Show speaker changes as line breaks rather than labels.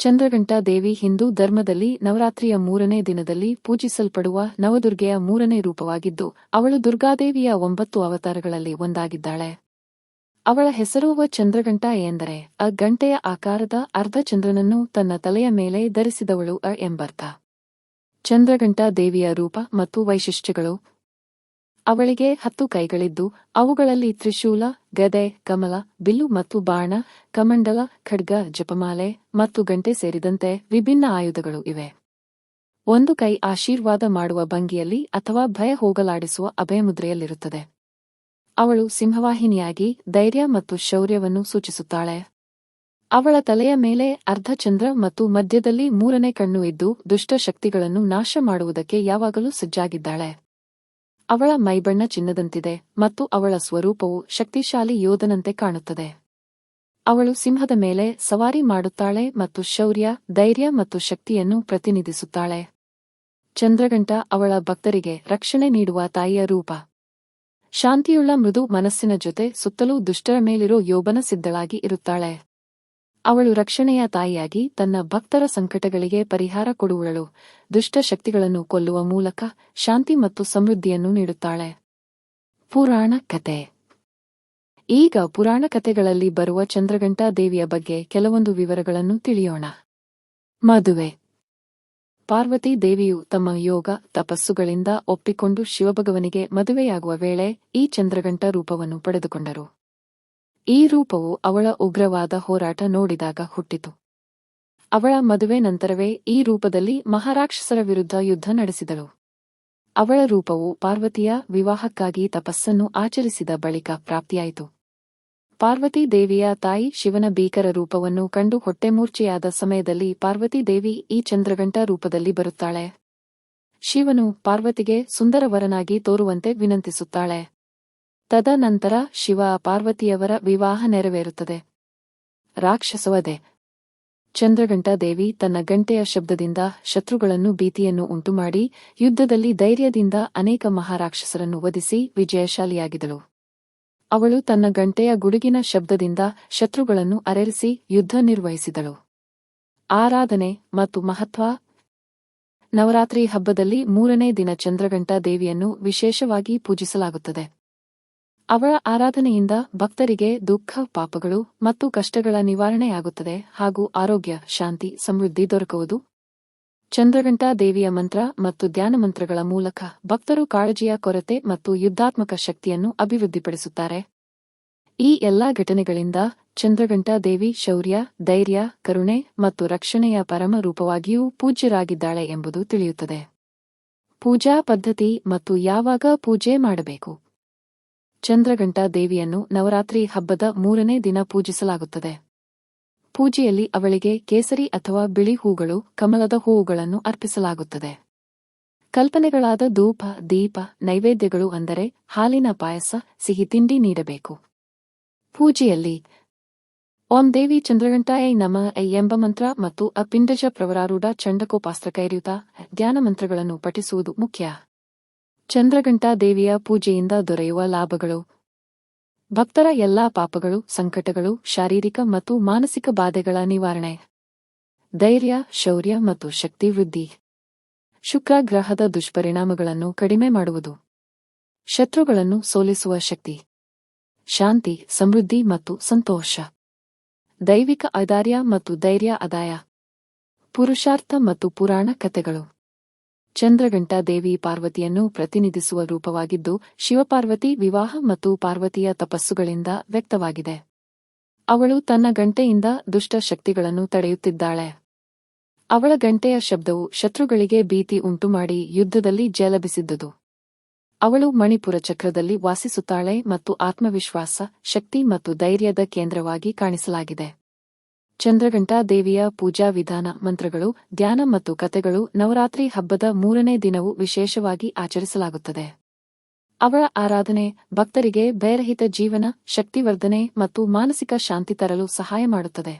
ಚಂದ್ರಘಂಟಾ ದೇವಿ ಹಿಂದೂ ಧರ್ಮದಲ್ಲಿ ನವರಾತ್ರಿಯ 3ನೇ ದಿನದಲ್ಲಿ ಪೂಜಿಸಲ್ಪಡುವ ನವದುರ್ಗೆಯ 3ನೇ ರೂಪವಾಗಿದ್ದು, ಅವಳು ದುರ್ಗಾದೇವಿಯ 9 ಅವತಾರಗಳಲ್ಲಿ ಒಂದಾಗಿದ್ದಾಳೆ. ಅವಳ ಹೆಸರು ಚಂದ್ರಘಂಟಾ ಎಂದರೆ ಗಂಟೆಯ ಆಕಾರದ ಅರ್ಧಚಂದ್ರನನ್ನು ತನ್ನ ತಲೆಯ ಮೇಲೆ ಧರಿಸಿದವಳು ಎಂಬರ್ಥ. ಚಂದ್ರಘಂಟಾ ದೇವಿಯ ರೂಪ ಮತ್ತು ವೈಶಿಷ್ಟ್ಯಗಳು. ಅವಳಿಗೆ 10 ಕೈಗಳಿದ್ದು, ಅವುಗಳಲ್ಲಿ ತ್ರಿಶೂಲ, ಗದೆ, ಕಮಲ, ಬಿಲ್ಲು ಮತ್ತು ಬಾಣ, ಕಮಂಡಲ, ಖಡ್ಗ, ಜಪಮಾಲೆ ಮತ್ತು ಗಂಟೆ ಸೇರಿದಂತೆ ವಿಭಿನ್ನ ಆಯುಧಗಳು ಇವೆ. ಒಂದು ಕೈ ಆಶೀರ್ವಾದ ಮಾಡುವ ಭಂಗಿಯಲ್ಲಿ ಅಥವಾ ಭಯ ಹೋಗಲಾಡಿಸುವ ಅಭಯಮುದ್ರೆಯಲ್ಲಿರುತ್ತದೆ. ಅವಳು ಸಿಂಹವಾಹಿನಿಯಾಗಿ ಧೈರ್ಯ ಮತ್ತು ಶೌರ್ಯವನ್ನು ಸೂಚಿಸುತ್ತಾಳೆ. ಅವಳ ತಲೆಯ ಮೇಲೆ ಅರ್ಧಚಂದ್ರ ಮತ್ತು ಮಧ್ಯದಲ್ಲಿ 3ನೇ ಕಣ್ಣು ಇದ್ದು, ದುಷ್ಟ ಶಕ್ತಿಗಳನ್ನು ನಾಶ ಮಾಡುವುದಕ್ಕೆ ಯಾವಾಗಲೂ ಸಜ್ಜಾಗಿದ್ದಾಳೆ. ಅವಳ ಮೈಬಣ್ಣ ಚಿನ್ನದಂತಿದೆ ಮತ್ತು ಅವಳ ಸ್ವರೂಪವು ಶಕ್ತಿಶಾಲಿ ಯೋಧನಂತೆ ಕಾಣುತ್ತದೆ. ಅವಳು ಸಿಂಹದ ಮೇಲೆ ಸವಾರಿ ಮಾಡುತ್ತಾಳೆ ಮತ್ತು ಶೌರ್ಯ, ಧೈರ್ಯ ಮತ್ತು ಶಕ್ತಿಯನ್ನು ಪ್ರತಿನಿಧಿಸುತ್ತಾಳೆ. ಚಂದ್ರಘಂಟಾ ಅವಳ ಭಕ್ತರಿಗೆ ರಕ್ಷಣೆ ನೀಡುವ ತಾಯಿಯ ರೂಪ. ಶಾಂತಿಯುಳ್ಳ ಮೃದು ಮನಸ್ಸಿನ ಜೊತೆ ಸುತ್ತಲೂ ದುಷ್ಟರ ಮೇಲಿರೋ ಯೋಬನ ಸಿದ್ಧಳಾಗಿ ಇರುತ್ತಾಳೆ. ಅವಳು ರಕ್ಷಣೆಯ ತಾಯಿಯಾಗಿ ತನ್ನ ಭಕ್ತರ ಸಂಕಟಗಳಿಗೆ ಪರಿಹಾರ ಕೊಡುವಳು, ದುಷ್ಟ ಶಕ್ತಿಗಳನ್ನು ಕೊಲ್ಲುವ ಮೂಲಕ ಶಾಂತಿ ಮತ್ತು ಸಮೃದ್ಧಿಯನ್ನು ನೀಡುತ್ತಾಳೆ. ಪುರಾಣ ಕತೆ. ಈಗ ಪುರಾಣ ಕತೆಗಳಲ್ಲಿ ಬರುವ ಚಂದ್ರಘಂಟಾ ದೇವಿಯ ಬಗ್ಗೆ ಕೆಲವೊಂದು ವಿವರಗಳನ್ನು ತಿಳಿಯೋಣ. ಮದುವೆ. ಪಾರ್ವತಿ ದೇವಿಯು ತಮ್ಮ ಯೋಗ ತಪಸ್ಸುಗಳಿಂದ ಒಪ್ಪಿಕೊಂಡು ಶಿವಭಗವನಿಗೆ ಮದುವೆಯಾಗುವ ವೇಳೆ ಈ ಚಂದ್ರಘಂಟಾ ರೂಪವನ್ನು ಪಡೆದುಕೊಂಡರು. ಈ ರೂಪವು ಅವಳ ಉಗ್ರವಾದ ಹೋರಾಟ ನೋಡಿದಾಗ ಹುಟ್ಟಿತು. ಅವಳ ಮದುವೆ ನಂತರವೇ ಈ ರೂಪದಲ್ಲಿ ಮಹಾರಾಕ್ಷಸರ ವಿರುದ್ಧ ಯುದ್ಧ ನಡೆಸಿದಳು. ಅವಳ ರೂಪವು ಪಾರ್ವತಿಯ ವಿವಾಹಕ್ಕಾಗಿ ತಪಸ್ಸನ್ನು ಆಚರಿಸಿದ ಬಳಿಕ ಪ್ರಾಪ್ತಿಯಾಯಿತು. ಪಾರ್ವತಿ ದೇವಿಯ ತಾಯಿ ಶಿವನ ಭೀಕರ ರೂಪವನ್ನು ಕಂಡು ಹೊಟ್ಟೆಮೂರ್ಛೆಯಾದ ಸಮಯದಲ್ಲಿ ಪಾರ್ವತಿ ದೇವಿ ಈ ಚಂದ್ರಘಂಟಾ ರೂಪದಲ್ಲಿ ಬರುತ್ತಾಳೆ. ಶಿವನು ಪಾರ್ವತಿಗೆ ಸುಂದರವರನಾಗಿ ತೋರುವಂತೆ ವಿನಂತಿಸುತ್ತಾಳೆ. ತದನಂತರ ಶಿವ ಪಾರ್ವತಿಯವರ ವಿವಾಹ ನೆರವೇರುತ್ತದೆ. ರಾಕ್ಷಸವಧೆ. ಚಂದ್ರಘಂಟಾ ದೇವಿ ತನ್ನ ಗಂಟೆಯ ಶಬ್ದದಿಂದ ಶತ್ರುಗಳನ್ನು ಭೀತಿಯನ್ನು ಉಂಟುಮಾಡಿ ಯುದ್ಧದಲ್ಲಿ ಧೈರ್ಯದಿಂದ ಅನೇಕ ಮಹಾರಾಕ್ಷಸರನ್ನು ವಧಿಸಿ ವಿಜಯಶಾಲಿಯಾಗಿದ್ದಳು. ಅವಳು ತನ್ನ ಗಂಟೆಯ ಗುಡುಗಿನ ಶಬ್ದದಿಂದ ಶತ್ರುಗಳನ್ನು ಅರೆರಿಸಿ ಯುದ್ಧ ನಿರ್ವಹಿಸಿದಳು. ಆರಾಧನೆ ಮತ್ತು ಮಹತ್ವ. ನವರಾತ್ರಿ ಹಬ್ಬದಲ್ಲಿ 3ನೇ ದಿನ ಚಂದ್ರಘಂಟಾ ದೇವಿಯನ್ನು ವಿಶೇಷವಾಗಿ ಪೂಜಿಸಲಾಗುತ್ತದೆ. ಅವಳ ಆರಾಧನೆಯಿಂದ ಭಕ್ತರಿಗೆ ದುಃಖ, ಪಾಪಗಳು ಮತ್ತು ಕಷ್ಟಗಳ ನಿವಾರಣೆಯಾಗುತ್ತದೆ ಹಾಗೂ ಆರೋಗ್ಯ, ಶಾಂತಿ, ಸಮೃದ್ಧಿ ದೊರಕುವುದು. ಚಂದ್ರಘಂಟಾ ದೇವಿಯ ಮಂತ್ರ ಮತ್ತು ಧ್ಯಾನ ಮಂತ್ರಗಳ ಮೂಲಕ ಭಕ್ತರು ಕಾಳಜಿಯ ಕೊರತೆ ಮತ್ತು ಯುದ್ಧಾತ್ಮಕ ಶಕ್ತಿಯನ್ನು ಅಭಿವೃದ್ಧಿಪಡಿಸುತ್ತಾರೆ. ಈ ಎಲ್ಲಾ ಘಟನೆಗಳಿಂದ ಚಂದ್ರಘಂಟಾ ದೇವಿ ಶೌರ್ಯ, ಧೈರ್ಯ, ಕರುಣೆ ಮತ್ತು ರಕ್ಷಣೆಯ ಪರಮ ರೂಪವಾಗಿಯೂ ಪೂಜ್ಯರಾಗಿದ್ದಾಳೆ ಎಂಬುದು ತಿಳಿಯುತ್ತದೆ. ಪೂಜಾ ಪದ್ಧತಿ ಮತ್ತು ಯಾವಾಗ ಪೂಜೆ ಮಾಡಬೇಕು. ಚಂದ್ರಘಂಟಾ ದೇವಿಯನ್ನು ನವರಾತ್ರಿ ಹಬ್ಬದ 3ನೇ ದಿನ ಪೂಜಿಸಲಾಗುತ್ತದೆ. ಪೂಜೆಯಲ್ಲಿ ಅವಳಿಗೆ ಕೇಸರಿ ಅಥವಾ ಬಿಳಿ ಹೂಗಳು, ಕಮಲದ ಹೂವುಗಳನ್ನು ಅರ್ಪಿಸಲಾಗುತ್ತದೆ. ಕಲ್ಪನೆಗಳಾದ ಧೂಪ, ದೀಪ, ನೈವೇದ್ಯಗಳು ಅಂದರೆ ಹಾಲಿನ ಪಾಯಸ, ಸಿಹಿ ತಿಂಡಿ ನೀಡಬೇಕು. ಪೂಜೆಯಲ್ಲಿ ಓಂ ದೇವಿ ಚಂದ್ರಘಂಟಾಯೈ ನಮಃ ಎಂಬ ಮಂತ್ರ ಮತ್ತು ಪಿಂಡಜ ಪ್ರವರಾರೂಢ ಚಂಡಕೋಪಾಸ್ತ್ರಕೈರ್ಯುತ ಧ್ಯಾನ ಮಂತ್ರಗಳನ್ನು ಪಠಿಸುವುದು ಮುಖ್ಯ. ಚಂದ್ರಘಂಟಾ ದೇವಿಯ ಪೂಜೆಯಿಂದ ದೊರೆಯುವ ಲಾಭಗಳು. ಭಕ್ತರ ಎಲ್ಲಾ ಪಾಪಗಳು, ಸಂಕಟಗಳು, ಶಾರೀರಿಕ ಮತ್ತು ಮಾನಸಿಕ ಬಾಧೆಗಳ ನಿವಾರಣೆ. ಧೈರ್ಯ, ಶೌರ್ಯ ಮತ್ತು ಶಕ್ತಿ ವೃದ್ಧಿ. ಶುಕ್ರ ಗ್ರಹದ ದುಷ್ಪರಿಣಾಮಗಳನ್ನು ಕಡಿಮೆ ಮಾಡುವುದು. ಶತ್ರುಗಳನ್ನು ಸೋಲಿಸುವ ಶಕ್ತಿ. ಶಾಂತಿ, ಸಮೃದ್ಧಿ ಮತ್ತು ಸಂತೋಷ. ದೈವಿಕ ಔದಾರ್ಯ ಮತ್ತು ಧೈರ್ಯ ಆದಾಯ. ಪುರುಷಾರ್ಥ ಮತ್ತು ಪುರಾಣ ಕಥೆಗಳು. ಚಂದ್ರಘಂಟಾ ದೇವಿ ಪಾರ್ವತಿಯನ್ನು ಪ್ರತಿನಿಧಿಸುವ ರೂಪವಾಗಿದ್ದು, ಶಿವಪಾರ್ವತಿ ವಿವಾಹ ಮತ್ತು ಪಾರ್ವತಿಯ ತಪಸ್ಸುಗಳಿಂದ ವ್ಯಕ್ತವಾಗಿದೆ. ಅವಳು ತನ್ನ ಗಂಟೆಯಿಂದ ದುಷ್ಟ ಶಕ್ತಿಗಳನ್ನು ತಡೆಯುತ್ತಿದ್ದಾಳೆ. ಅವಳ ಗಂಟೆಯ ಶಬ್ದವು ಶತ್ರುಗಳಿಗೆ ಭೀತಿ ಉಂಟುಮಾಡಿ ಯುದ್ಧದಲ್ಲಿ ಜಯಲಭಿಸಿದ್ದುದು. ಅವಳು ಮಣಿಪುರ ಚಕ್ರದಲ್ಲಿ ವಾಸಿಸುತ್ತಾಳೆ ಮತ್ತು ಆತ್ಮವಿಶ್ವಾಸ, ಶಕ್ತಿ ಮತ್ತು ಧೈರ್ಯದ ಕೇಂದ್ರವಾಗಿ ಕಾಣಿಸಲಾಗಿದೆ. ಚಂದ್ರಘಂಟಾ ದೇವಿಯ ಪೂಜಾ ವಿಧಾನ, ಮಂತ್ರಗಳು, ಧ್ಯಾನ ಮತ್ತು ಕಥೆಗಳು. ನವರಾತ್ರಿ ಹಬ್ಬದ 3ನೇ ದಿನವು ವಿಶೇಷವಾಗಿ ಆಚರಿಸಲಾಗುತ್ತದೆ. ಅವಳ ಆರಾಧನೆ ಭಕ್ತರಿಗೆ ಭಯರಹಿತ ಜೀವನ, ಶಕ್ತಿವರ್ಧನೆ ಮತ್ತು ಮಾನಸಿಕ ಶಾಂತಿ ತರಲು ಸಹಾಯ ಮಾಡುತ್ತದೆ.